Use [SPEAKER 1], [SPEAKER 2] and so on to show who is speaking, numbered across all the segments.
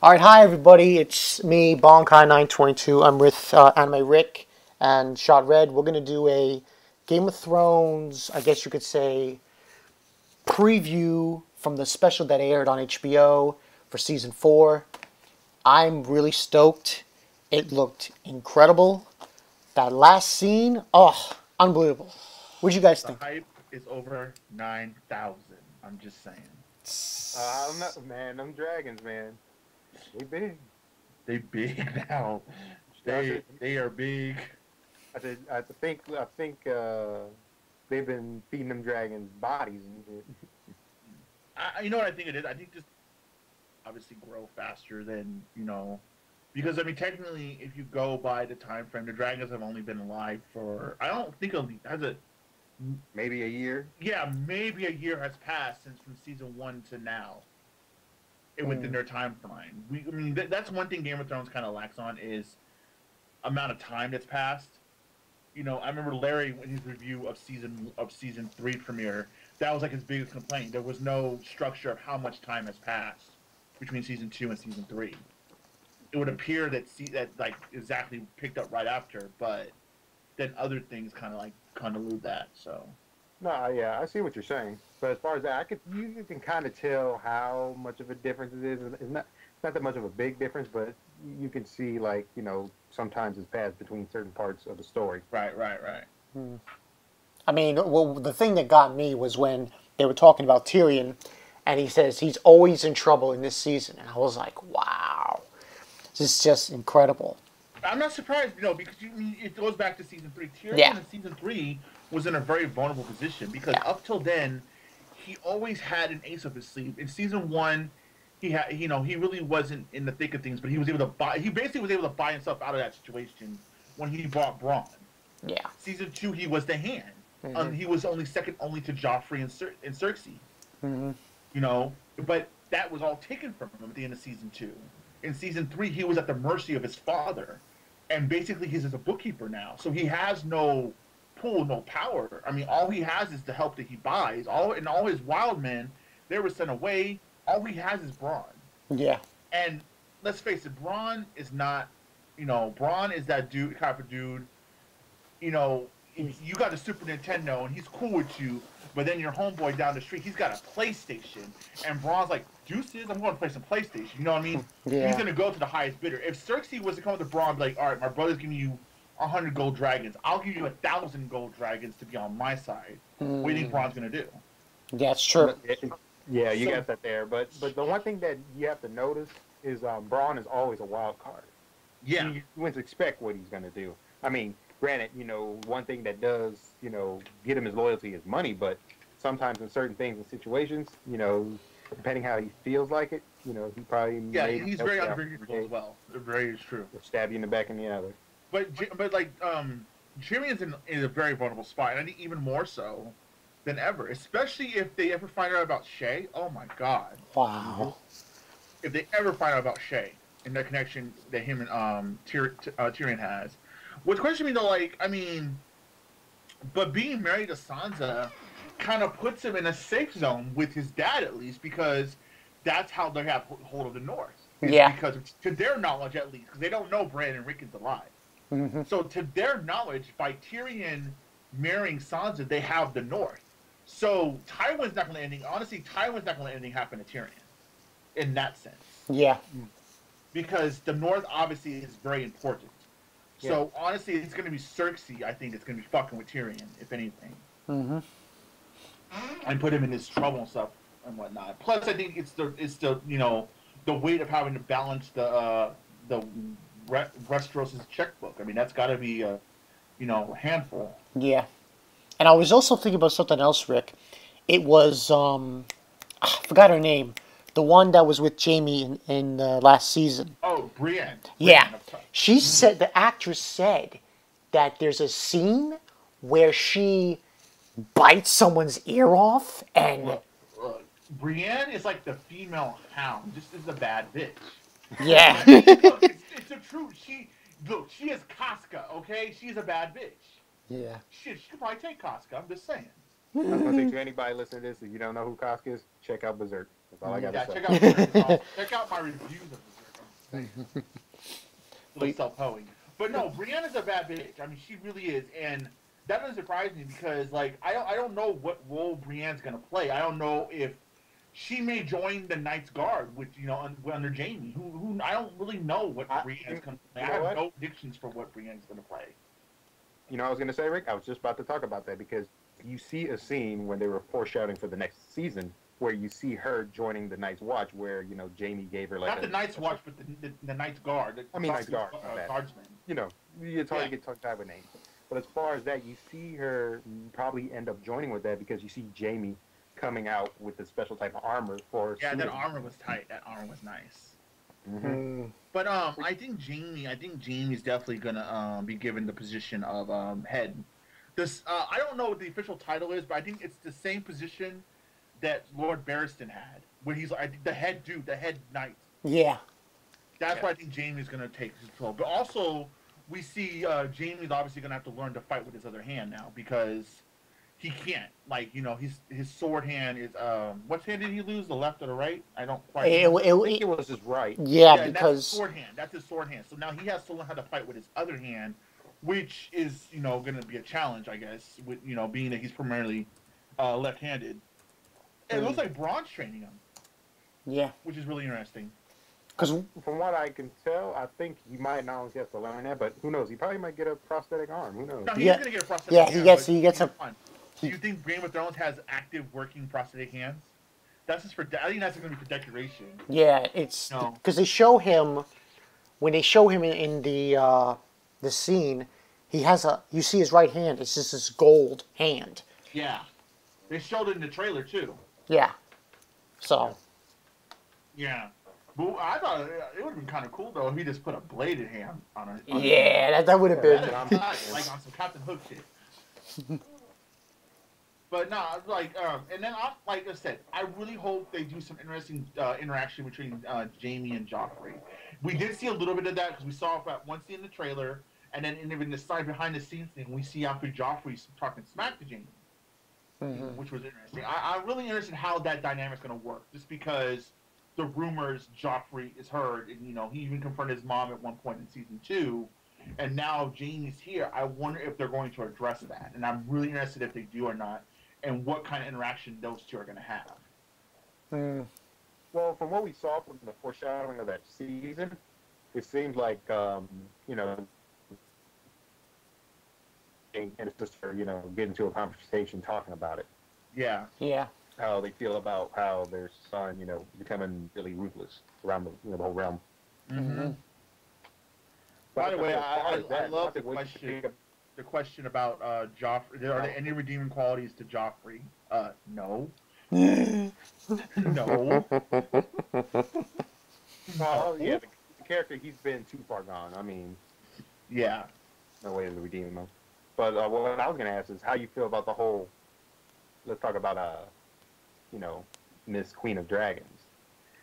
[SPEAKER 1] All right, hi everybody. It's me, Bonkai922. I'm with Anime Rick and Shotred. We're gonna do a Game of Thrones, I guess you could say, preview from the special that aired on HBO for season 4. I'm really stoked. It looked incredible. That last scene, oh, unbelievable. What'd you guys
[SPEAKER 2] The
[SPEAKER 1] think?
[SPEAKER 2] hype is over 9,000. I'm just saying.
[SPEAKER 3] I don't know, man. Them dragons, man. They big.
[SPEAKER 2] They big now.
[SPEAKER 3] I
[SPEAKER 2] They
[SPEAKER 3] said,
[SPEAKER 2] they are big.
[SPEAKER 3] I think they've been feeding them dragons bodies and shit.
[SPEAKER 2] You know what I think it is? I think just obviously grow faster than because I mean technically if you go by the time frame, the dragons have only been alive for I don't think it has a
[SPEAKER 3] Maybe a year.
[SPEAKER 2] yeah maybe a year has passed since from season one to now. It within
[SPEAKER 1] Mm,
[SPEAKER 2] their time frame. I mean that's one thing Game of Thrones kind of lacks on is amount of time that's passed. I remember Larry in his review of season three premiere. That was like his biggest complaint. There was no structure of how much time has passed between season two and season three. It would appear that that like exactly picked up right after, but then other things kind of lose that. So
[SPEAKER 3] No, yeah, I see what you're saying. But as far as that, you can kind of tell how much of a difference it is. It's not that much of a big difference, but you can see like sometimes it's passed between certain parts of the story.
[SPEAKER 2] right.
[SPEAKER 1] mm. I mean, well, the thing that got me was when they were talking about Tyrion, and he says he's always in trouble in this season, and I was like, wow, this is just incredible.
[SPEAKER 2] I'm not surprised, because it goes back to season three.
[SPEAKER 1] Yeah,
[SPEAKER 2] Tyrion in season three was in a very vulnerable position because
[SPEAKER 1] yeah,
[SPEAKER 2] up till then, he always had an ace up his sleeve. In season one, he had, he really wasn't in the thick of things, but he was able to buy. He basically was able to buy himself out of that situation when he bought Braun.
[SPEAKER 1] yeah.
[SPEAKER 2] Season two, he was the hand.
[SPEAKER 1] Hmm.
[SPEAKER 2] He was only second only to Joffrey and Cersei.
[SPEAKER 1] Hmm.
[SPEAKER 2] But that was all taken from him at the end of season two. In season three, he was at the mercy of his father, and basically he's as a bookkeeper now. So he has no pull, no power. I mean, all he has is the help that he buys. All his wild men, they were sent away. All he has is Braun.
[SPEAKER 1] Yeah,
[SPEAKER 2] And let's face it, Braun is not. Braun is that dude, type of dude. You know, you got a Super Nintendo and he's cool with you, but then your homeboy down the street, he's got a PlayStation, and Braun's like, "Deuces, I'm going to play some PlayStation." You know what I mean? He's
[SPEAKER 1] yeah,
[SPEAKER 2] gonna go to the highest bidder. If Cersei was to come to Braun, and be like, "All right, my brother's giving you 100 gold dragons. I'll give you 1,000 gold dragons to be on my side." What do you think
[SPEAKER 1] mm,
[SPEAKER 2] Braun's gonna do?
[SPEAKER 1] that's true.
[SPEAKER 3] No, yeah, you
[SPEAKER 2] So
[SPEAKER 3] got that there. But the one thing that you have to notice is Braun is always a wild card.
[SPEAKER 2] yeah,
[SPEAKER 3] You wouldn't expect what he's going to do. I mean, granted, one thing that does, get him his loyalty is money, but sometimes in certain things and situations, depending how he feels like it, he probably
[SPEAKER 2] yeah,
[SPEAKER 3] may
[SPEAKER 2] he's
[SPEAKER 3] help
[SPEAKER 2] very
[SPEAKER 3] you out
[SPEAKER 2] unpredictable as well. Very true.
[SPEAKER 3] or stab you in the back and the other.
[SPEAKER 2] But like Tyrion's in a very vulnerable spot, and I think even more so than ever, especially if they ever find out about Shay. Oh my God!
[SPEAKER 1] Wow.
[SPEAKER 2] If they ever find out about Shay and the connection that him and Tyrion has, what's questioning me though, like I mean, but being married to Sansa kind of puts him in a safe zone with his dad at least because that's how they have hold of the North. Is
[SPEAKER 1] Yeah.
[SPEAKER 2] because to their knowledge at least, because they don't know Bran Rickon's alive.
[SPEAKER 1] Hmm.
[SPEAKER 2] So to their knowledge, by Tyrion marrying Sansa, they have the North. So Tywin's not going to let anything. Honestly, Tywin's not going to let anything happen to Tyrion in that sense,
[SPEAKER 1] Yeah.
[SPEAKER 2] because the North obviously is very important.
[SPEAKER 3] Yeah.
[SPEAKER 2] So honestly, it's going to be Cersei. I think it's going to be fucking with Tyrion, if anything,
[SPEAKER 1] Hmm.
[SPEAKER 2] and put him in his trouble and stuff and whatnot. Plus, I think it's the the weight of having to balance the Westeros' checkbook. I mean, that's got to be a handful.
[SPEAKER 1] Yeah. And I was also thinking about something else, Rick. It was I forgot her name, the one that was with Jamie in last season.
[SPEAKER 2] Oh, Brienne.
[SPEAKER 1] Yeah,
[SPEAKER 2] Brienne.
[SPEAKER 1] she
[SPEAKER 2] Mm-hmm.
[SPEAKER 1] said the actress said that there's a scene where she bites someone's ear off, and
[SPEAKER 2] Look, Brienne is like the female hound. Just is a bad bitch.
[SPEAKER 1] yeah,
[SPEAKER 2] Look, it's the truth. She is Casca. Okay, she's a bad bitch.
[SPEAKER 1] yeah,
[SPEAKER 2] Shit, she could probably take Casca. I'm just saying.
[SPEAKER 3] I was going to say to anybody listening to this, if you don't know who Kosk is, check out Berserk. That's all I got to
[SPEAKER 2] Yeah,
[SPEAKER 3] say.
[SPEAKER 2] check out Berserk. Check out my reviews of Berserk. Little self-hoeing. But no, Brianna's a bad bitch. I mean, she really is, and that doesn't surprise me because, like, I don't know what role Brienne's gonna play. I don't know if she may join the Knight's Guard, which under Jamie. Who I don't really know what Brienne's gonna play. I have no predictions for what Brienne's gonna play.
[SPEAKER 3] You know, I was gonna say, Rick, I was just about to talk about that because you see a scene when they were foreshadowing for the next season where you see her joining the Night's Watch, where Jamie gave her like
[SPEAKER 2] not the Night's Watch, but the Night's Guard.
[SPEAKER 3] Night's Guard,
[SPEAKER 2] guardsman.
[SPEAKER 3] It's hard to get tongue tied with names. But as far as that, you see her probably end up joining with that because you see Jamie coming out with the special type of armor for.
[SPEAKER 2] Yeah, that armor was tight. That armor was nice.
[SPEAKER 3] Mm-hmm.
[SPEAKER 2] But I think Jamie's definitely gonna be given the position of head. This I don't know what the official title is, but I think it's the same position that Lord Barristan had, when he's like the head dude, the head knight.
[SPEAKER 1] Yeah.
[SPEAKER 2] That's what I think Jamie's gonna take control. But also, we see Jamie's obviously gonna have to learn to fight with his other hand now because he can't. Like, his sword hand is what hand did he lose? The left or the right? I don't quite.
[SPEAKER 3] I think it was his right.
[SPEAKER 1] Yeah, because
[SPEAKER 2] that's his sword hand. That's his sword hand. So now he has to learn how to fight with his other hand, which is going to be a challenge, I guess. With being that he's primarily left-handed. And it looks like Braun's training him.
[SPEAKER 1] Yeah.
[SPEAKER 2] Which is really interesting.
[SPEAKER 3] Because from what I can tell, I think he might not only have to learn that, but who knows? He probably might get a prosthetic arm. Who knows?
[SPEAKER 2] No, he's going to get a prosthetic arm.
[SPEAKER 1] Yeah, he gets a.
[SPEAKER 2] Do you think Game of Thrones has active working prosthetic hands? That's just I think that's going to be for decoration.
[SPEAKER 1] Yeah, it's because they show him when they show him in the scene. He has you see his right hand. It's just this gold hand.
[SPEAKER 2] Yeah, they showed it in the trailer too.
[SPEAKER 1] Yeah, so.
[SPEAKER 2] Yeah, but I thought it would have been kind of cool though if he just put a bladed hand on it.
[SPEAKER 1] Yeah, that would have been
[SPEAKER 2] like on some Captain Hook shit. But no, and then like I said, I really hope they do some interesting interaction between Jamie and Joffrey. We did see a little bit of that because we saw that one scene in the trailer, and then in the side behind the scenes thing, we see after Joffrey's talking smack to Jamie, which was interesting. I'm really interested in how that dynamic's going to work, just because the rumors Joffrey is heard, and he even confronted his mom at one point in season 2. And now Jamie's here. I wonder if they're going to address that, and I'm really interested if they do or not, and what kind of interaction those two are going to have.
[SPEAKER 3] Well, from what we saw from the foreshadowing of that season, it seems like and it's just for get into a conversation talking about it.
[SPEAKER 2] Yeah.
[SPEAKER 1] Yeah.
[SPEAKER 3] How they feel about how their son, becoming really ruthless around the whole realm.
[SPEAKER 2] Mm-hmm. By the way, I love the question about Joffrey. Are there any redeeming qualities to Joffrey? No. No.
[SPEAKER 3] Well, yeah, the character, he's been too far gone. I mean,
[SPEAKER 2] yeah,
[SPEAKER 3] no way to redeem him. But what I was going to ask is how you feel about the whole. Let's talk about Miss Queen of Dragons.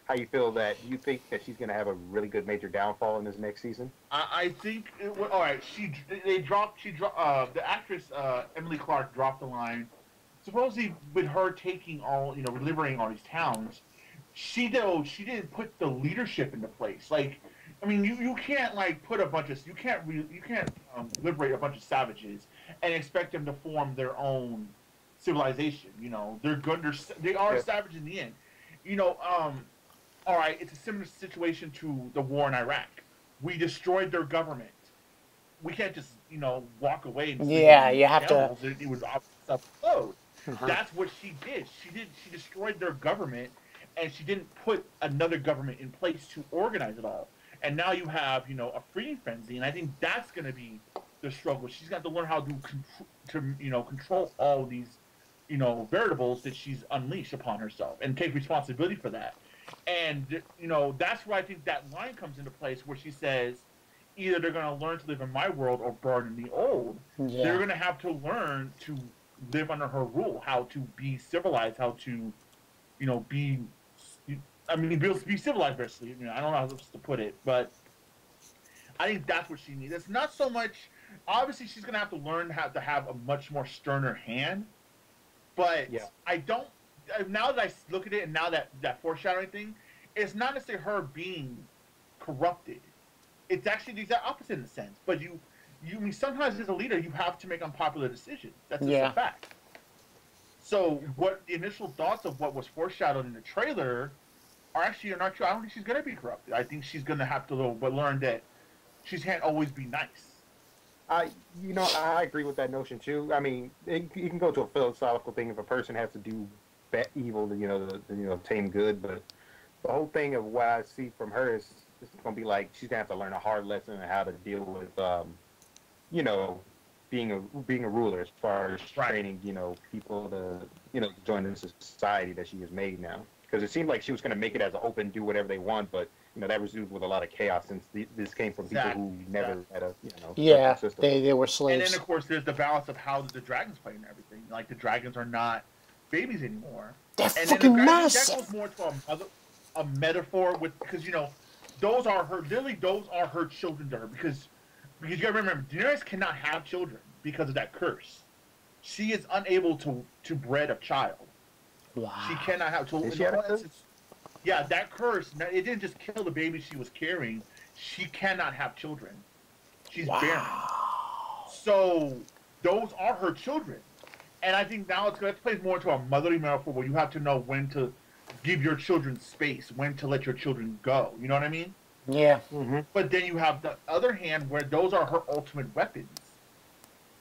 [SPEAKER 3] How you feel that you think that she's going to have a really good major downfall in this next season?
[SPEAKER 2] I think all right. The actress Emily Clark dropped the line. Supposedly, with her taking liberating all these towns, she didn't put the leadership into place. Like, I mean, you can't put a bunch of you can't liberate a bunch of savages and expect them to form their own civilization. They're good. They are savage in the end. All right, it's a similar situation to the war in Iraq. We destroyed their government. We can't just, walk away and
[SPEAKER 1] you have to.
[SPEAKER 2] It would explode. That's what she did. She destroyed their government, and she didn't put another government in place to organize it all. And now you have, a freedom frenzy, and I think that's going to be the struggle. She's got to learn how to control all these, variables that she's unleashed upon herself and take responsibility for that. And, that's where I think that line comes into place where she says, either they're going to learn to live in my world or burn in the old. Yeah. They're going to have to learn to live under her rule, how to be civilized, how to, be civilized, basically. I don't know how else to put it, but I think that's what she needs. It's not so much, obviously she's going to have to learn how to have a much more sterner hand, but I don't, now that I look at it and now that foreshadowing thing, it's not necessarily her being corrupted. It's actually the exact opposite in a sense. But I mean, sometimes as a leader, you have to make unpopular decisions. That's just a fact. So what the initial thoughts of what was foreshadowed in the trailer are not true. I don't think she's going to be corrupted. I think she's going to have to learn that she can't always be nice.
[SPEAKER 3] I agree with that notion too. I mean, you can go to a philosophical thing if a person has to do evil to tame good, but the whole thing of what I see from her is it's going to be like she's going to have to learn a hard lesson on how to deal with, being a ruler as far as training, people to, join this society that she has made now. Because it seemed like she was going to make it as an open, do whatever they want, but that resulted with a lot of chaos since this came from people who never had a system.
[SPEAKER 1] They were slaves.
[SPEAKER 2] And then of course there's the balance of how the dragons play and everything. Like the dragons are not babies anymore.
[SPEAKER 1] They're fucking massive.
[SPEAKER 2] That goes more to a metaphor because those are her children to her because you gotta remember Daenerys cannot have children because of that curse. She is unable to bred a child.
[SPEAKER 1] Wow.
[SPEAKER 2] She cannot have children. Yeah, that curse, it didn't just kill the baby she was carrying. She cannot have children. She's barren. So those are her children. And I think now it plays more into a motherly metaphor where you have to know when to give your children space, when to let your children go. You know what I mean?
[SPEAKER 1] Yeah.
[SPEAKER 3] Mm-hmm.
[SPEAKER 2] But then you have the other hand where those are her ultimate weapons.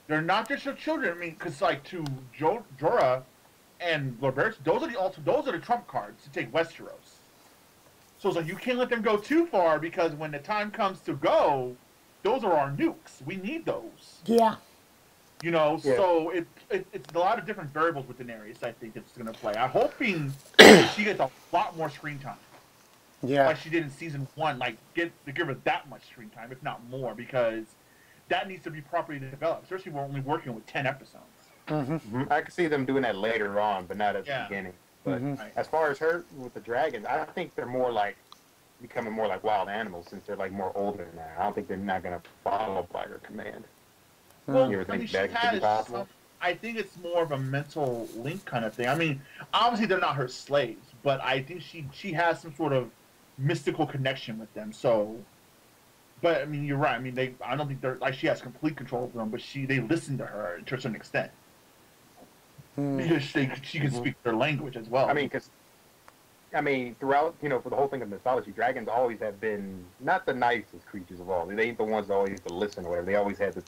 [SPEAKER 2] They're not just her children. I mean, because like to Jorah and Lord Varys, those are the trump cards to take Westeros. So it's like you can't let them go too far because when the time comes to go, those are our nukes. We need those.
[SPEAKER 1] Yeah.
[SPEAKER 2] So it's a lot of different variables with Daenerys. I think it's going to play. I'm hoping she gets a lot more screen time.
[SPEAKER 1] Yeah.
[SPEAKER 2] Like she did in season 1. Like give her that much screen time, if not more, because that needs to be properly developed. Especially we're only working with 10 episodes.
[SPEAKER 3] Mm-hmm. I can see them doing that later on, but not at the beginning. But as far as her with the dragons, I think they're more like becoming more like wild animals since they're like more older now. I don't think they're not going to follow by her command.
[SPEAKER 2] Well,
[SPEAKER 3] you ever think that
[SPEAKER 2] she
[SPEAKER 3] could be possible?
[SPEAKER 2] I think it's more of a mental link kind of thing. I mean, obviously they're not her slaves, but I think she has some sort of mystical connection with them. So, but I mean, you're right. I mean, I don't think they're like she has complete control over them, but they listen to her to a certain extent. Because she can speak their language as well.
[SPEAKER 3] I mean, throughout, for the whole thing of mythology, dragons always have been not the nicest creatures of all. They ain't the ones that always have to listen or whatever. They always had the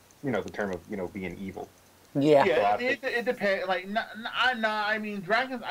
[SPEAKER 3] term of, being evil.
[SPEAKER 1] Yeah.
[SPEAKER 2] Yeah, it depends. Like, I mean, dragons,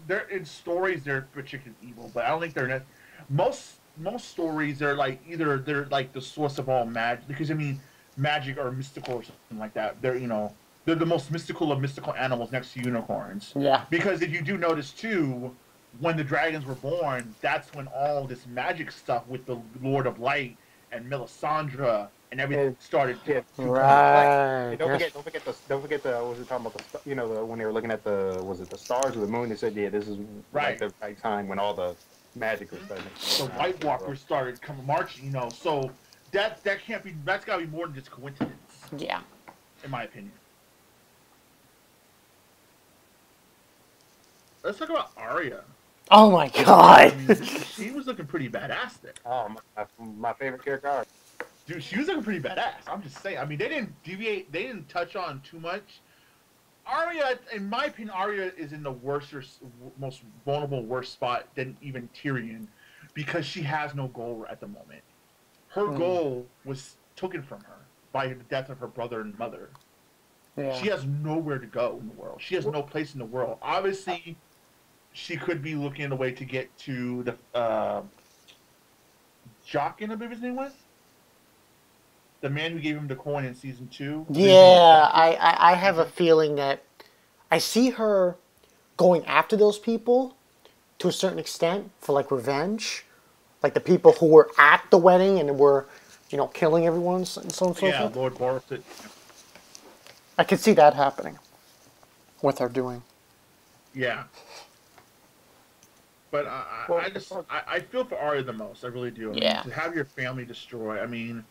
[SPEAKER 2] they're in stories, they're particularly evil, but I don't think they're, most stories, they're like, either they're like the source of all magic, because, I mean, magic or mystical or something like that. They're the most mystical of mystical animals next to unicorns.
[SPEAKER 1] Yeah.
[SPEAKER 2] Because if you do notice, too, when the dragons were born, that's when all this magic stuff with the Lord of Light and Melisandre and everything started to
[SPEAKER 1] right.
[SPEAKER 3] Don't forget the what was it talking about when they were looking at the stars or the moon, they said this is like the right time when all the magic was starting.
[SPEAKER 2] The White Walkers started marching, so that's gotta be more than just coincidence.
[SPEAKER 1] Yeah.
[SPEAKER 2] In my opinion. Let's talk about Arya.
[SPEAKER 1] Oh my god!
[SPEAKER 2] I mean, she was looking pretty badass there.
[SPEAKER 3] Oh, my favorite character.
[SPEAKER 2] Dude, she was looking pretty badass. I'm just saying. I mean, they didn't deviate. They didn't touch on too much. Arya, in my opinion, Arya is in the worst or most vulnerable, worst spot than even Tyrion, because she has no goal at the moment. Her goal was taken from her by the death of her brother and mother.
[SPEAKER 1] Yeah.
[SPEAKER 2] She has nowhere to go in the world. She has no place in the world. Obviously, she could be looking at a way to get to the Jaqen, I believe his name was. The man who gave him the coin in season 2.
[SPEAKER 1] Yeah, I have a feeling that I see her going after those people to a certain extent for like revenge, like the people who were at the wedding and were, killing everyone and so on and so forth.
[SPEAKER 2] Yeah, Lord Boris.
[SPEAKER 1] I could see that happening with her doing.
[SPEAKER 2] Yeah. But I feel for Arya the most. I really do. I mean, to have your family destroyed. I mean,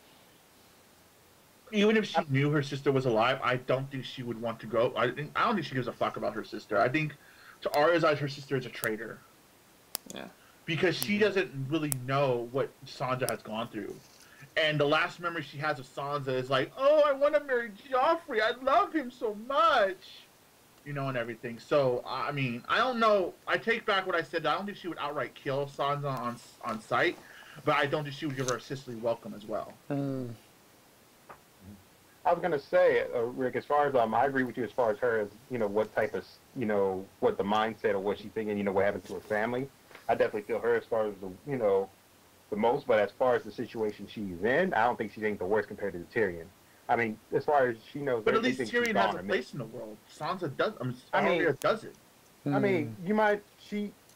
[SPEAKER 2] even if she knew her sister was alive, I don't think she would want to go. I don't think she gives a fuck about her sister. I think, to Arya's eyes, her sister is a traitor.
[SPEAKER 1] Yeah.
[SPEAKER 2] because she doesn't really know what Sansa has gone through. And the last memory she has of Sansa is like, oh, I want to marry Joffrey. I love him so much. You know, and everything. So, I mean, I don't know. I take back what I said. I don't think she would outright kill Sansa on sight, but I don't think she would give her a sisterly welcome as well.
[SPEAKER 3] I was gonna say, Rick, as far as I agree with you as far as her, as what type of what the mindset or what she's thinking, what happened to her family. I definitely feel her as far as the most, but as far as the situation she's in, I don't think she ain't the worst compared to Tyrion. I mean, as far as she knows,
[SPEAKER 2] but at least Tyrion has a place in the world. Sansa does. Arya doesn't.
[SPEAKER 3] I mean, he might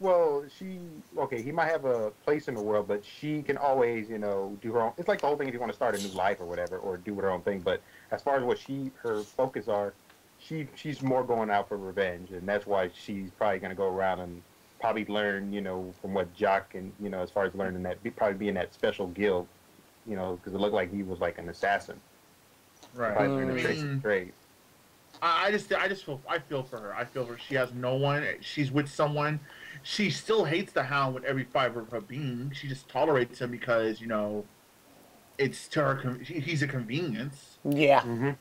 [SPEAKER 3] have a place in the world, but she can always, do her own. It's like the whole thing if you want to start a new life or whatever, or do her own thing. But as far as what her focus are, she's more going out for revenge, and that's why she's probably going to go around and probably learn, from what Jock and as far as learning that, probably be in that special guild, because it looked like he was like an assassin.
[SPEAKER 2] Right. I feel for her. I feel for her. She has no one. She's with someone. She still hates the Hound with every fiber of her being. She just tolerates him because it's to her. He's a convenience.
[SPEAKER 1] Yeah.
[SPEAKER 2] And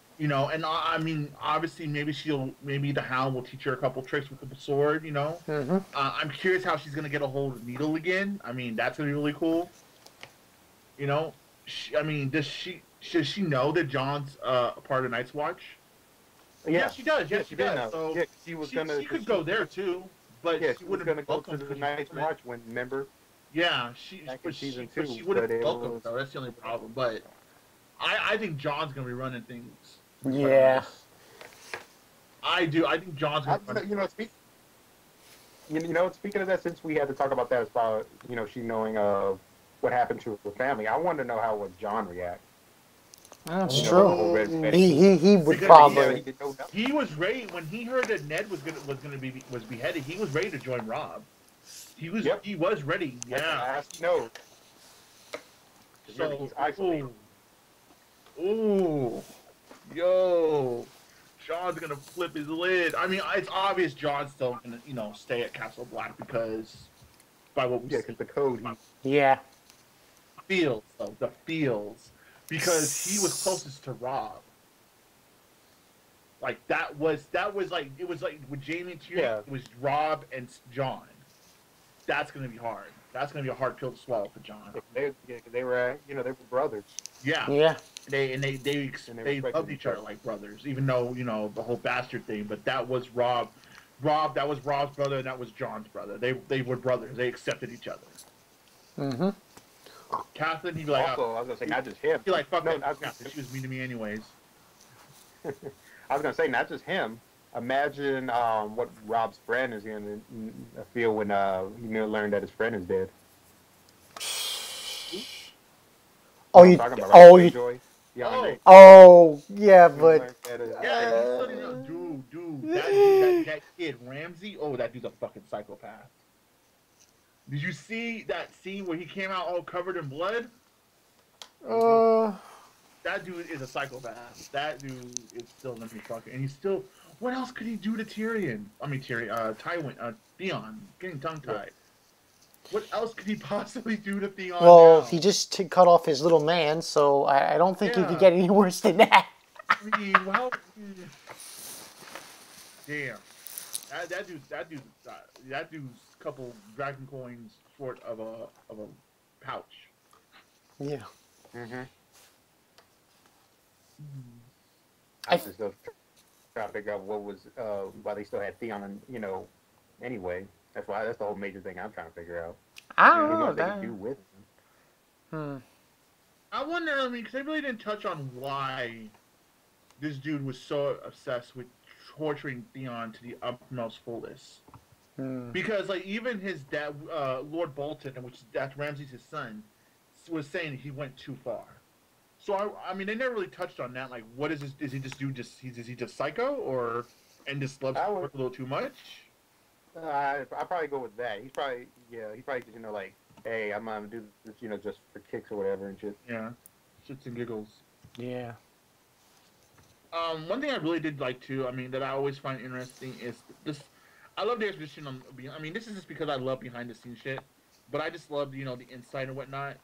[SPEAKER 2] I mean, obviously, maybe the Hound will teach her a couple tricks with the sword. I'm curious how she's gonna get a hold of Needle again. I mean, that's gonna be really cool. Does she know that John's a part of Night's Watch? Yeah, she does. Yeah, she does. So she could go there too, but she
[SPEAKER 3] was going to go to the Night's Watch when, remember?
[SPEAKER 2] Yeah, she wouldn't welcome though. That's the only problem. But I think John's going to be running things.
[SPEAKER 1] Yeah.
[SPEAKER 2] I do. I think John's going to run.
[SPEAKER 3] Speaking of that, since we had to talk about that as far as she knowing of what happened to her family, I want to know how would John react.
[SPEAKER 1] That's true. He would probably.
[SPEAKER 2] He was ready when he heard that Ned was beheaded. He was ready to join Robb. He was ready. Yeah.
[SPEAKER 3] No.
[SPEAKER 2] So, yo, John's gonna flip his lid. I mean, it's obvious John's still gonna stay at Castle Black because by what we see,
[SPEAKER 3] because the code.
[SPEAKER 1] Yeah.
[SPEAKER 2] The feels. Because he was closest to Robb. Like that was like it was like with Jamie and Tyrion, it was Robb and John. That's gonna be hard. That's gonna be a hard pill to swallow for John.
[SPEAKER 3] They were they were brothers.
[SPEAKER 2] Yeah.
[SPEAKER 1] Yeah.
[SPEAKER 2] They loved each other like brothers, even though the whole bastard thing. But that was Robb. That was Robb's brother, and that was John's brother. They were brothers. They accepted each other. Catherine, he'd be like,
[SPEAKER 3] also, I was gonna say not just him.
[SPEAKER 2] He'd be like, fuck no, Catherine. She was mean to me anyways.
[SPEAKER 3] I was gonna say not just him. Imagine what Robb's friend is gonna feel when he learned that his friend is dead.
[SPEAKER 1] Yeah, but
[SPEAKER 2] dude, that kid Ramsay. Oh, that dude's a fucking psychopath. Did you see that scene where he came out all covered in blood? That dude is a psychopath. That dude is still gonna be fucking. And he's still. What else could he do to Tyrion? I mean, Tywin, Theon, getting tongue-tied. What else could he possibly do to Theon?
[SPEAKER 1] Well,
[SPEAKER 2] now?
[SPEAKER 1] he just cut off his little man, so I don't think he could get any worse than that.
[SPEAKER 2] I mean, well, damn. That dude's couple dragon coins short of a pouch.
[SPEAKER 1] Yeah.
[SPEAKER 3] I just still trying to figure out what was why they still had Theon, anyway. That's the whole major thing I'm trying to figure out.
[SPEAKER 1] I don't know
[SPEAKER 3] what they could do with him.
[SPEAKER 2] I wonder. I mean, because they really didn't touch on why this dude was so obsessed with torturing Theon to the utmost fullest. Because even his dad, Lord Bolton, that's Ramsay's his son, was saying he went too far. So I mean, they never really touched on that. Like, what is this? Is he just psycho, and just loves to work a little too much?
[SPEAKER 3] I'd probably go with that. He probably just like, hey, I'm gonna do this, just for kicks or whatever and shit.
[SPEAKER 2] Yeah, shits and giggles.
[SPEAKER 1] Yeah.
[SPEAKER 2] One thing I really did like too, I mean, that I always find interesting is this. I love the exposition on. I mean, this is just because I love behind the scenes shit. but I just loved, the insight and whatnot.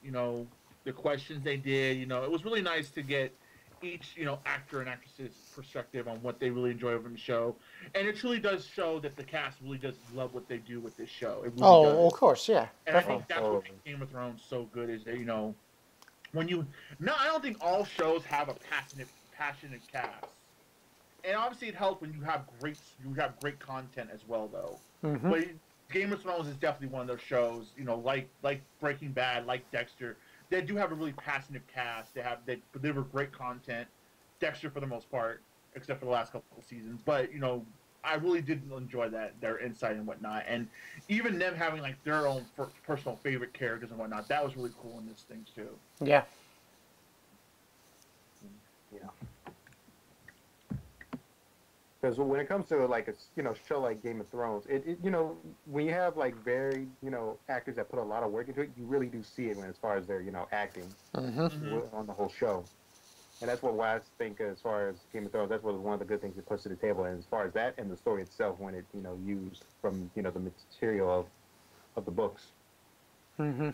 [SPEAKER 2] The questions they did. It was really nice to get each, actor and actress's perspective on what they really enjoy from the show, and it truly does show that the cast really does love what they do with this show. It really
[SPEAKER 1] Oh, of
[SPEAKER 2] does,
[SPEAKER 1] course, yeah,
[SPEAKER 2] and I
[SPEAKER 1] definitely.
[SPEAKER 2] think that's what
[SPEAKER 3] Totally.
[SPEAKER 2] makes Game of Thrones so good. Is that when you no, I don't think all shows have a passionate cast, and obviously it helps when you have great content as well, though.
[SPEAKER 1] Hmm.
[SPEAKER 2] But Game of Thrones is definitely one of those shows, like Breaking Bad, like Dexter. They do have a really passionate cast. They deliver great content. Dexter for the most part, except for the last couple of seasons. But I really did enjoy their insight and whatnot, and even them having like their own personal favorite characters and whatnot. That was really cool in this thing too.
[SPEAKER 1] Yeah.
[SPEAKER 3] Yeah. Because when it comes to like a show like Game of Thrones, when you have like very actors that put a lot of work into it, you really do see it when as far as their acting
[SPEAKER 1] Hmm.
[SPEAKER 2] Hmm.
[SPEAKER 3] on the whole show, and that's what I think as far as Game of Thrones, that's what one of the good things it puts to the table, and as far as that and the story itself when it used from the material of the books.
[SPEAKER 1] Hmm.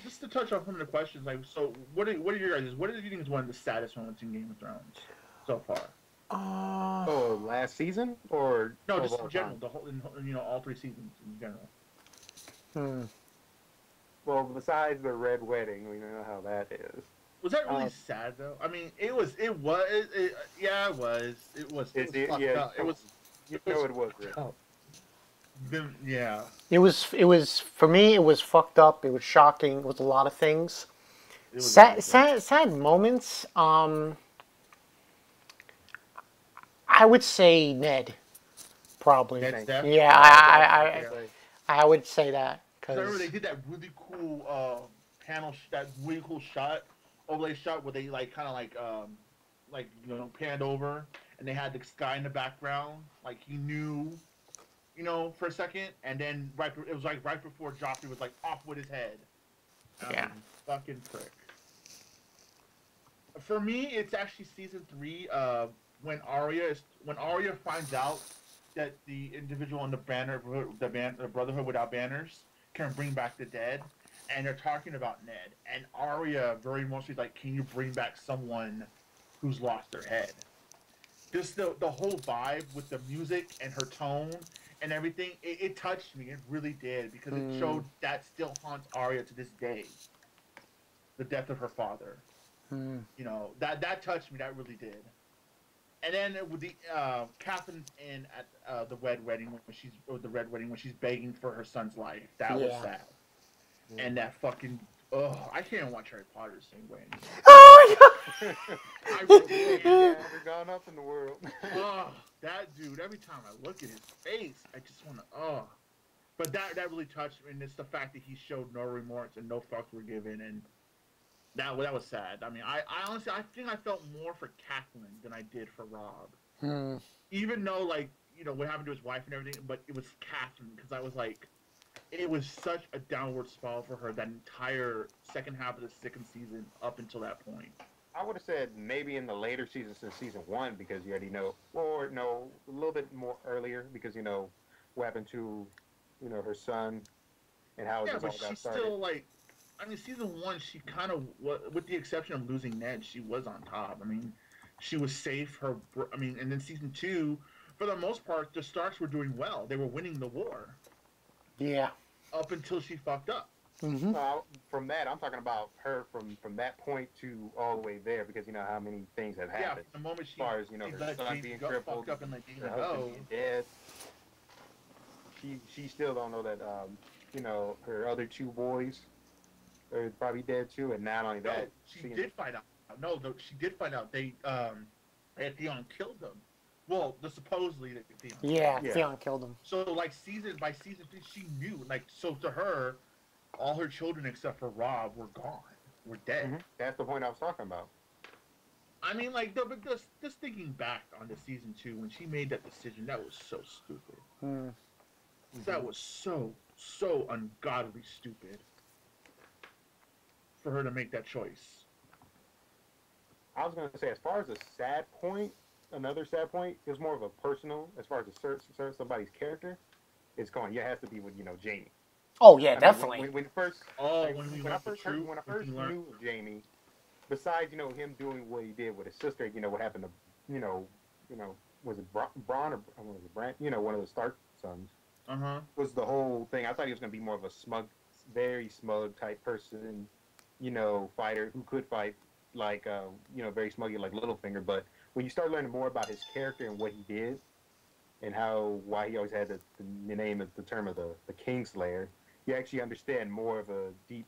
[SPEAKER 2] Just to touch on some of the questions, like, so what are your guys? What do you think is one of the saddest moments in Game of Thrones so far?
[SPEAKER 1] Uh,
[SPEAKER 3] Oh, last season or
[SPEAKER 2] No,
[SPEAKER 3] of
[SPEAKER 2] just
[SPEAKER 3] all
[SPEAKER 2] in general,
[SPEAKER 3] time?
[SPEAKER 2] the whole, all three seasons in general.
[SPEAKER 1] hmm.
[SPEAKER 3] Well, besides the red wedding, we know how that is.
[SPEAKER 2] Was that really
[SPEAKER 3] Um,
[SPEAKER 2] sad though? I mean, yeah, it was fucked
[SPEAKER 3] yeah,
[SPEAKER 2] up. It was
[SPEAKER 3] it was
[SPEAKER 2] fucked
[SPEAKER 3] red.
[SPEAKER 2] up. Yeah,
[SPEAKER 1] It was for me. It was fucked up. It was shocking. It was a lot of things.
[SPEAKER 2] it was
[SPEAKER 1] Sad,
[SPEAKER 2] amazing.
[SPEAKER 1] sad, sad moments. I would say Ned, probably.
[SPEAKER 2] Ned's
[SPEAKER 3] Same.
[SPEAKER 2] death.
[SPEAKER 1] Yeah,
[SPEAKER 3] Yeah, I was
[SPEAKER 2] Yeah,
[SPEAKER 3] gonna say.
[SPEAKER 1] I would say that
[SPEAKER 2] because I remember they
[SPEAKER 1] because
[SPEAKER 2] did that really cool that really cool shot, overlay shot where they like kind of like panned over and they had the sky in the background. Like he knew, for a second, and then it was like right before Joffrey was like off with his head. And I was
[SPEAKER 1] yeah,
[SPEAKER 2] like, you fucking prick. For me, it's actually season three. When Arya finds out that the individual in the Brotherhood without banners can bring back the dead, and they're talking about Ned, and Arya very mostly like, can you bring back someone who's lost their head? Just the whole vibe with the music and her tone and everything, it touched me. It really did because it
[SPEAKER 1] mm,
[SPEAKER 2] showed that still haunts Arya to this day. The death of her father.
[SPEAKER 1] mm,
[SPEAKER 2] That touched me. That really did. And then with the Catherine's in at the red wedding when she's begging for her son's life. That was
[SPEAKER 1] yeah.
[SPEAKER 2] sad. And
[SPEAKER 3] Mhm.
[SPEAKER 2] that fucking I can't watch Harry Potter the same way anymore.
[SPEAKER 1] Oh
[SPEAKER 2] I
[SPEAKER 1] my
[SPEAKER 2] really
[SPEAKER 3] Maybe
[SPEAKER 2] can't.
[SPEAKER 1] god!
[SPEAKER 3] down or gone up in the world.
[SPEAKER 2] Oh, that dude. Every time I look at his face, I just want to. Oh, but that really touched me, and it's the fact that he showed no remorse and no fucks were given, and that was sad. I mean, I honestly I think I felt more for Catelyn than I did for Rob.
[SPEAKER 1] Hmm.
[SPEAKER 2] Even though like what happened to his wife and everything, but it was Catherine because I was like, it was such a downward spiral for her that entire second half of the second season up until that point.
[SPEAKER 3] I would have said maybe in the later seasons since season one because you already know, or no, a little bit more earlier because what happened to her son and how
[SPEAKER 2] Yeah,
[SPEAKER 3] this
[SPEAKER 2] but
[SPEAKER 3] all got
[SPEAKER 2] she's
[SPEAKER 3] started.
[SPEAKER 2] still like, I mean, season one she kind of, with the exception of losing Ned, she was on top. I mean, she was safe. I mean, and then season two, for the most part, the Starks were doing well. They were winning the war
[SPEAKER 1] Yeah.
[SPEAKER 2] up until she fucked up.
[SPEAKER 1] Hmm.
[SPEAKER 3] From that, I'm talking about her from that point to all the way there because you know how many things have
[SPEAKER 2] Yeah,
[SPEAKER 3] happened
[SPEAKER 2] from the moment
[SPEAKER 3] as far as
[SPEAKER 2] they
[SPEAKER 3] her
[SPEAKER 2] let
[SPEAKER 3] son
[SPEAKER 2] Jaime
[SPEAKER 3] being
[SPEAKER 2] go fuck
[SPEAKER 3] crippled,
[SPEAKER 2] up and let Jaime
[SPEAKER 3] her husband
[SPEAKER 2] go.
[SPEAKER 3] being dead. She still don't know that her other two boys are probably dead too, and not only
[SPEAKER 2] No,
[SPEAKER 3] that,
[SPEAKER 2] she
[SPEAKER 3] seeing
[SPEAKER 2] did find out. No, she did find out. That Theon killed them. Well, supposedly that Theon killed
[SPEAKER 1] Yeah.
[SPEAKER 2] them.
[SPEAKER 3] yeah.
[SPEAKER 1] Theon killed him.
[SPEAKER 2] So like by season three, she knew. Like so to her, all her children except for Rob were gone. Were dead.
[SPEAKER 3] That's the point I was talking about.
[SPEAKER 2] I mean, like, but just thinking back on the season two when she made that decision, that was so stupid.
[SPEAKER 1] Hmm.
[SPEAKER 2] That
[SPEAKER 3] hmm
[SPEAKER 2] was so ungodly stupid for her to make that choice.
[SPEAKER 3] I was gonna say, as far as a sad point, another sad point is more of a personal. As far as a certain somebody's character, it's going. Yeah, it has to be with Jamie.
[SPEAKER 1] Oh yeah,
[SPEAKER 3] I mean,
[SPEAKER 1] definitely.
[SPEAKER 3] when first,
[SPEAKER 2] Oh,
[SPEAKER 3] like,
[SPEAKER 2] when we learned the truth,
[SPEAKER 3] when I
[SPEAKER 2] when
[SPEAKER 3] first
[SPEAKER 2] he learned.
[SPEAKER 3] knew Jamie, besides him doing what he did with his sister, what happened to was it Braun or was it Brant? One of the Stark sons.
[SPEAKER 2] Uh-huh.
[SPEAKER 3] Was the whole thing. I thought he was going to be more of a smug, very smug type person, fighter who could fight like, very smuggy like Littlefinger. But when you start learning more about his character and what he did, and why he always had the name of the term of the Kingslayer, you actually understand more of a deep,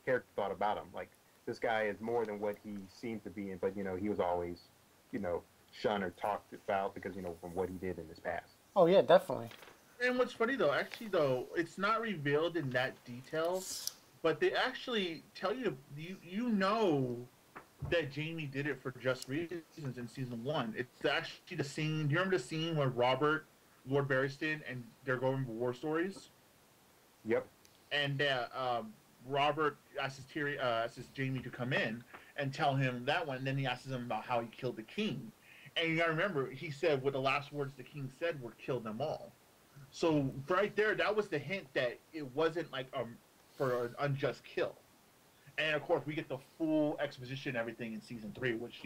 [SPEAKER 3] character thought about him. Like, this guy is more than what he seemed to be, but he was always, you know, shunned or talked about because from what he did in his past.
[SPEAKER 1] Oh yeah, definitely.
[SPEAKER 2] And what's funny though, actually though, it's not revealed in that detail, but they actually tell you know that Jamie did it for just reasons in season one. It's actually the scene. Do you remember the scene where Robert, Lord Barristan, and they're going over war stories?
[SPEAKER 3] Yep.
[SPEAKER 2] And Robert asks Jamie to come in and tell him that one. And then he asks him about how he killed the king. And you gotta remember, he said what the last words the king said were "kill them all." So right there, that was the hint that it wasn't like for an unjust kill. And of course, we get the full exposition and everything in season three, which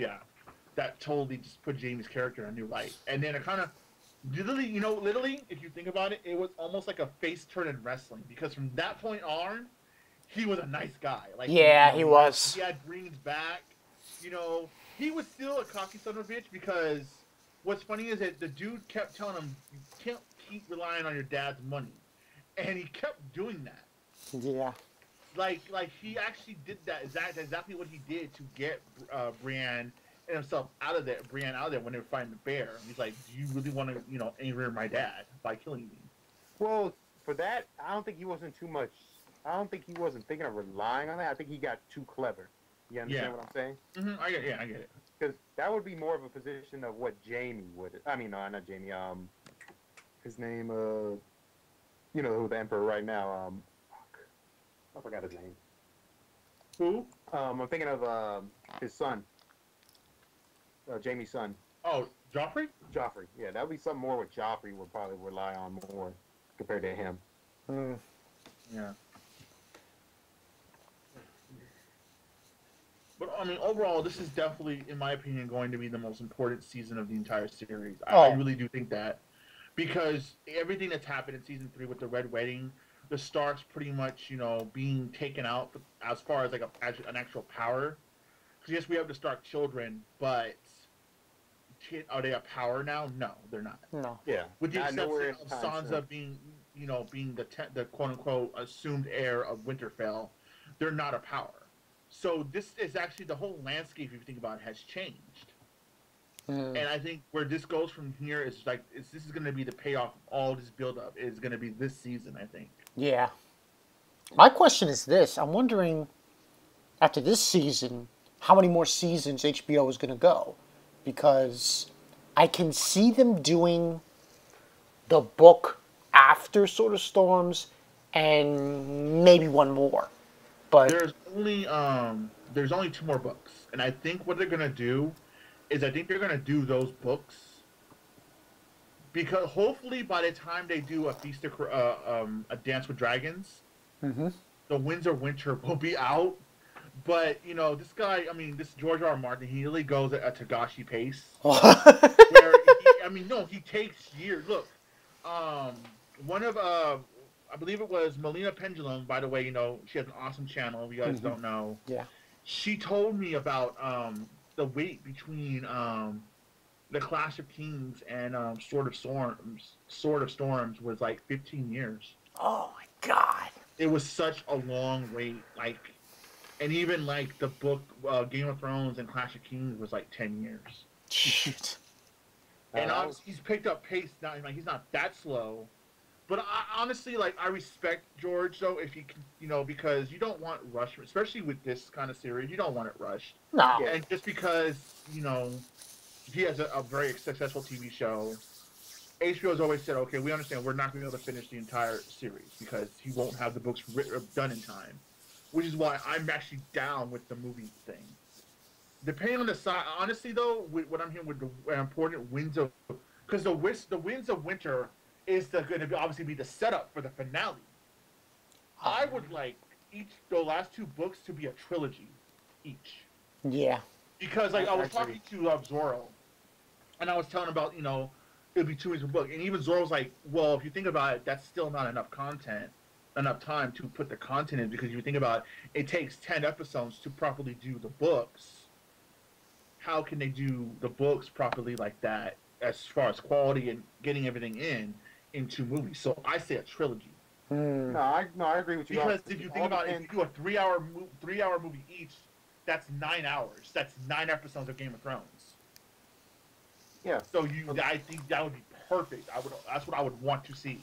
[SPEAKER 2] that totally just put Jamie's character in a new light. And then it kind of literally, if you think about it, it was almost like a face turn in wrestling because from that point on, he was a nice guy. Like
[SPEAKER 1] Yeah, he was.
[SPEAKER 2] he had Green's back. He was still a cocky son of a bitch because what's funny is that the dude kept telling him, "You can't keep relying on your dad's money," and he kept doing that.
[SPEAKER 1] Yeah.
[SPEAKER 2] Like he actually did that. Exactly what he did to get Brienne and himself out of there. Brienne out of there when they were fighting the bear. He's like, "Do you really want to, anger my dad by killing me?"
[SPEAKER 3] Well, for that, I don't think he wasn't too much. I don't think he wasn't thinking of relying on that. I think he got too clever. You understand what I'm saying?
[SPEAKER 2] I get it. Yeah, I get it.
[SPEAKER 3] Because that would be more of a position of what Jamie would. I mean, no, not Jamie. His name. Who the emperor right now. Fuck. I forgot his name.
[SPEAKER 2] Who?
[SPEAKER 3] I'm thinking of his son. Jamie's son.
[SPEAKER 2] Oh, Joffrey.
[SPEAKER 3] Joffrey. Yeah, that would be something more what Joffrey would probably rely on more compared to him.
[SPEAKER 1] Mm.
[SPEAKER 2] Yeah. But I mean, overall, this is definitely, in my opinion, going to be the most important season of the entire series. I really do think that because everything that's happened in season three with the Red Wedding, the Starks pretty much, being taken out as far as like an actual power. Because yes, we have the Stark children, but are they a power now? No, they're not.
[SPEAKER 1] No.
[SPEAKER 3] Yeah.
[SPEAKER 2] With the exception of Sansa being, being the quote unquote assumed heir of Winterfell, they're not a power. So this is actually the whole landscape, if you think about it, has changed.
[SPEAKER 1] Mm.
[SPEAKER 2] And I think where this goes from here is this is going to be the payoff of all this buildup. Is going to be this season, I think.
[SPEAKER 1] Yeah. My question is this: I'm wondering, after this season, how many more seasons HBO is going to go? Because I can see them doing the book after Sword of Storms and maybe one more. But
[SPEAKER 2] there's only two more books, and I think what they're gonna do is I think they're gonna do those books because hopefully by the time they do a Dance with Dragons, the Winds of Winter will be out. But this guy, I mean, this George R. R. Martin, he really goes at a Tagashi pace. Where he takes years. Look, one of I believe it was Melina Pendulum. By the way, she has an awesome channel. If you guys don't know,
[SPEAKER 1] yeah.
[SPEAKER 2] She told me about the wait between the Clash of Kings and Sword of Storms. Sword of Storms was like 15 years.
[SPEAKER 1] Oh my God!
[SPEAKER 2] It was such a long wait. Like, and even like the book Game of Thrones and Clash of Kings was like 10 years.
[SPEAKER 1] Shit.
[SPEAKER 2] And he's picked up pace now. Like, he's not that slow. But honestly, like, I respect George, though, if you can, because you don't want rush, especially with this kind of series, you don't want it rushed.
[SPEAKER 1] No.
[SPEAKER 2] And just because, he has a very successful TV show, HBO has always said, okay, we understand we're not going to be able to finish the entire series because he won't have the books done in time. Which is why I'm actually down with the movie thing. Depending on the side, honestly, though, what I'm hearing with the important Winds of... Because the Winds of Winter is going to obviously be the setup for the finale. I would like the last two books to be a trilogy, each.
[SPEAKER 1] Yeah.
[SPEAKER 2] Because
[SPEAKER 3] I,
[SPEAKER 2] like I
[SPEAKER 3] I
[SPEAKER 2] was
[SPEAKER 3] agree.
[SPEAKER 2] talking to Zoro, and I was telling him about it'd be 2 weeks per book, and even Zoro's like, well, if you think about it, that's still not enough content, enough time to put the content in, because you think about it, it takes 10 episodes to properly do the books. How can they do the books properly like that as far as quality and getting everything into movies? So I say a trilogy.
[SPEAKER 1] Hmm.
[SPEAKER 3] No, I agree with you.
[SPEAKER 2] Because if
[SPEAKER 3] It
[SPEAKER 2] you think
[SPEAKER 3] all
[SPEAKER 2] about it, if you
[SPEAKER 3] depends.
[SPEAKER 2] do a 3 hour movie each, that's 9 hours. That's 9 episodes of Game of Thrones.
[SPEAKER 3] Yeah.
[SPEAKER 2] So I think that would be perfect. That's what I would want to see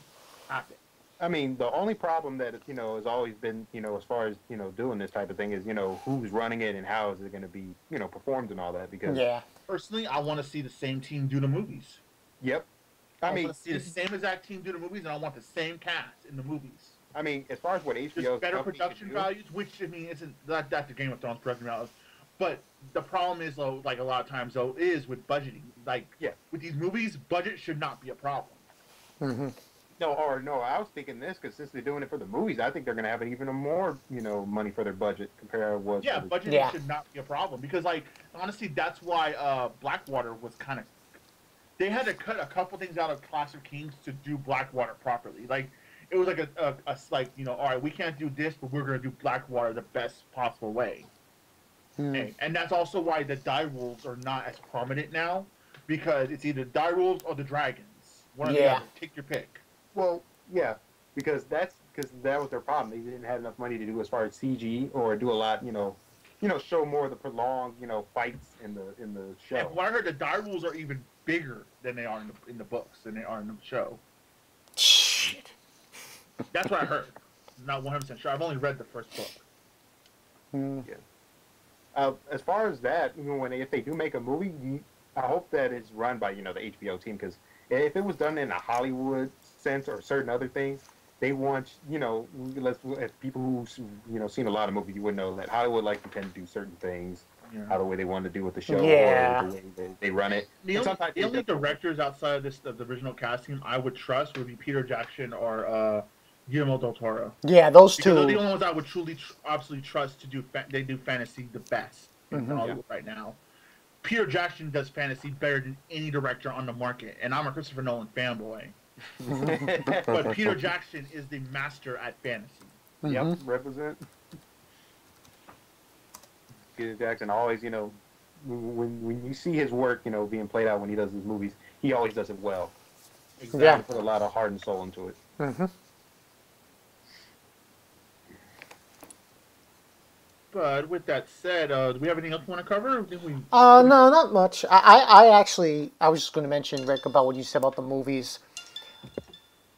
[SPEAKER 2] happen.
[SPEAKER 3] I mean, the only problem that has always been as far as doing this type of thing is who's running it and how is it going to be performed and all that because
[SPEAKER 1] Yeah.
[SPEAKER 2] Personally, I want to see the same team do the movies.
[SPEAKER 3] yep.
[SPEAKER 2] I
[SPEAKER 3] I
[SPEAKER 2] want
[SPEAKER 3] mean,
[SPEAKER 2] to see the same exact team do the movies, and I want the same cast in the movies.
[SPEAKER 3] as far as what
[SPEAKER 2] Just
[SPEAKER 3] HBO's
[SPEAKER 2] better
[SPEAKER 3] company can
[SPEAKER 2] production
[SPEAKER 3] do,
[SPEAKER 2] values, which I mean isn't that the Game of Thrones production values. But the problem is though, like a lot of times though, is with budgeting. Like
[SPEAKER 3] yeah.
[SPEAKER 2] with these movies, budget should not be a problem.
[SPEAKER 1] Hmm.
[SPEAKER 3] No, I was thinking this because since they're doing it for the movies, I think they're going to have even more money for their budget compared to what was for
[SPEAKER 2] Yeah,
[SPEAKER 3] the.
[SPEAKER 2] budgeting
[SPEAKER 1] Yeah.
[SPEAKER 2] should not be a problem because like honestly, that's why Blackwater was kind of they had to cut a couple things out of Clash of Kings to do Blackwater properly. Like it was like a like all right, we can't do this, but we're gonna do Blackwater the best possible way.
[SPEAKER 1] Hmm.
[SPEAKER 2] And that's also why the die wolves are not as prominent now because it's either die wolves or the dragons, one or the
[SPEAKER 1] Yeah.
[SPEAKER 2] other. Take your pick.
[SPEAKER 3] Well, yeah, because that was their problem. They didn't have enough money to do as far as CG or do a lot, show more of the prolonged, fights in the
[SPEAKER 2] And
[SPEAKER 3] show.
[SPEAKER 2] what I heard, the die wolves are even bigger than they are in the books than they are in the show.
[SPEAKER 1] Shit.
[SPEAKER 2] That's what I heard. Not 100% sure. I've only read the first book.
[SPEAKER 1] Hmm.
[SPEAKER 3] Yeah. As far as that, if they do make a movie, I hope that it's run by the HBO team because if it was done in a Hollywood sense or certain other things, they want as people who seen a lot of movies, you would know that Hollywood like to tend to do certain things
[SPEAKER 2] Yeah.
[SPEAKER 3] how the way they want to do with the show or
[SPEAKER 1] Yeah.
[SPEAKER 3] the way they run it.
[SPEAKER 2] The
[SPEAKER 3] And
[SPEAKER 2] only,
[SPEAKER 3] sometimes
[SPEAKER 2] the
[SPEAKER 3] they
[SPEAKER 2] only
[SPEAKER 3] just
[SPEAKER 2] directors outside of the original casting I would trust would be Peter Jackson or Guillermo del Toro.
[SPEAKER 1] Yeah. Those
[SPEAKER 2] Because they're the
[SPEAKER 1] two.
[SPEAKER 2] only ones I would truly, absolutely trust to do. They do fantasy the best in
[SPEAKER 1] Hmm.
[SPEAKER 2] Hollywood right now. Peter Jackson does fantasy better than any director on the market, and I'm a Christopher Nolan fanboy. But Peter Jackson is the master at fantasy.
[SPEAKER 3] Yep,
[SPEAKER 1] Hmm.
[SPEAKER 3] represent. Peter Jackson always, when you see his work, being played out when he does his movies, he always does it well.
[SPEAKER 2] Exactly.
[SPEAKER 1] Yeah.
[SPEAKER 3] He put a lot of heart and soul into it.
[SPEAKER 1] Hmm.
[SPEAKER 2] But with that said, do we have anything else we want to cover? I think we.
[SPEAKER 1] No, not much. I actually, I was just going to mention, Rick, about what you said about the movies.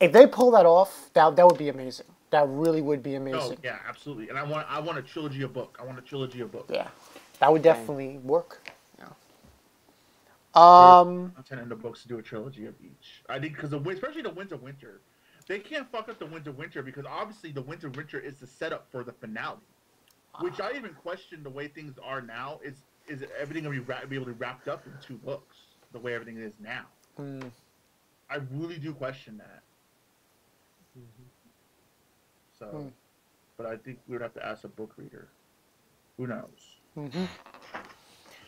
[SPEAKER 1] If they pull that off, that would be amazing. That really would be
[SPEAKER 2] No,
[SPEAKER 1] amazing.
[SPEAKER 2] yeah, absolutely. And I want a trilogy of book. I want a trilogy of books.
[SPEAKER 1] Yeah, that would
[SPEAKER 3] Same.
[SPEAKER 1] definitely work. Yeah.
[SPEAKER 2] Content in the books to do a trilogy of each. I think because especially the Winter, they can't fuck up the Winter because obviously the Winter is the setup for the finale. Which I even question the way things are now. Is everything gonna be able to be wrapped up in 2 books the way everything is now?
[SPEAKER 1] Mm.
[SPEAKER 2] I really do question that. So,
[SPEAKER 1] Hmm.
[SPEAKER 2] but I think we would have to ask a book reader. Who knows?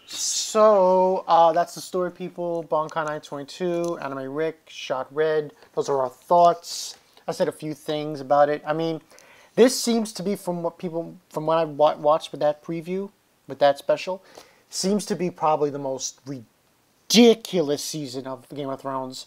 [SPEAKER 1] So that's the story, people. Bonkai 922, Anime Rick, Shotred. Those are our thoughts. I said a few things about it. I mean, this seems to be from what I watched with that preview, with that special, seems to be probably the most ridiculous season of Game of Thrones.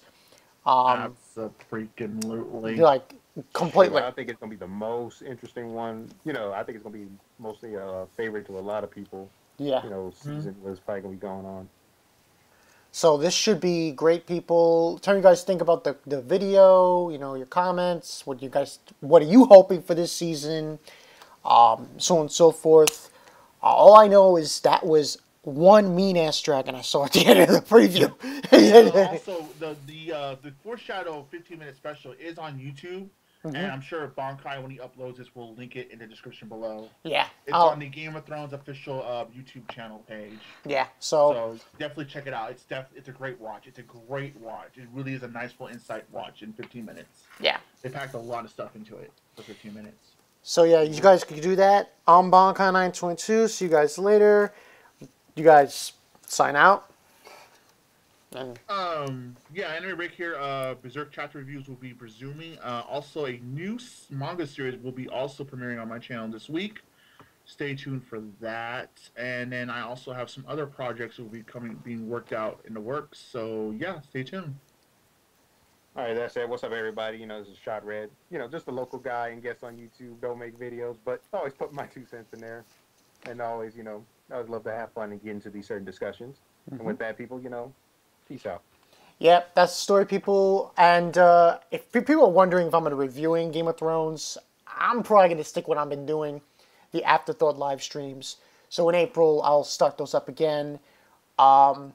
[SPEAKER 2] Absolutely.
[SPEAKER 1] Like completely.
[SPEAKER 3] I think it's gonna be the most interesting one. I think it's gonna be mostly a favorite to a lot of people.
[SPEAKER 1] Yeah.
[SPEAKER 3] Season was probably gonna be going on.
[SPEAKER 1] So this should be great, people. Tell me what you guys think about the video, your comments. What are you hoping for this season? So on and so forth. All I know is that was one mean-ass dragon I saw at the end of the preview.
[SPEAKER 2] Also, the foreshadow 15-minute special is on YouTube, and I'm sure Bonkai, when he uploads this, will link it in the description below.
[SPEAKER 1] Yeah.
[SPEAKER 2] It's on the Game of Thrones official YouTube channel page.
[SPEAKER 1] Yeah.
[SPEAKER 2] So definitely check it out. It's a great watch. It's a great watch. It really is a nice full insight watch in 15 minutes.
[SPEAKER 1] Yeah.
[SPEAKER 2] They packed a lot of stuff into it for 15 minutes.
[SPEAKER 1] So yeah, you guys can do that. I'm Bonkai922. See you guys later. You guys sign out. And
[SPEAKER 2] Yeah, anime break here. Berserk chapter reviews will be resuming. Also, a new manga series will be also premiering on my channel this week. Stay tuned for that. And then I also have some other projects that will be being worked out in the works. So yeah, stay tuned.
[SPEAKER 3] All right, that's it. What's up, everybody? This is Shotred. Just a local guy and guest on YouTube. Don't make videos, but always put my 2 cents in there. And always, I always love to have fun and get into these certain discussions. And with that, people, peace out.
[SPEAKER 1] yep, that's the story, people. And if people are wondering if I'm going to be reviewing Game of Thrones, I'm probably going to stick what I've been doing, the Afterthought live streams. So in April, I'll start those up again. I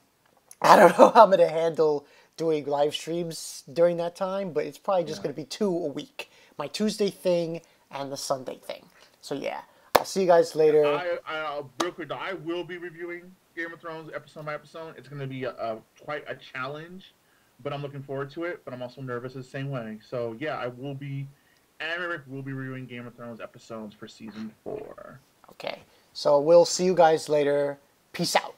[SPEAKER 1] don't know how I'm going to handle doing live streams during that time, but it's probably just going to be 2 a week. My Tuesday thing and the Sunday thing. So yeah, I'll see you guys later.
[SPEAKER 2] Real quick, though, I will be reviewing Game of Thrones episode by episode. It's going to be quite a challenge, but I'm looking forward to it. But I'm also nervous the same way. So yeah, Anime Rick will be reviewing Game of Thrones episodes for season 4.
[SPEAKER 1] Okay, so we'll see you guys later. Peace out.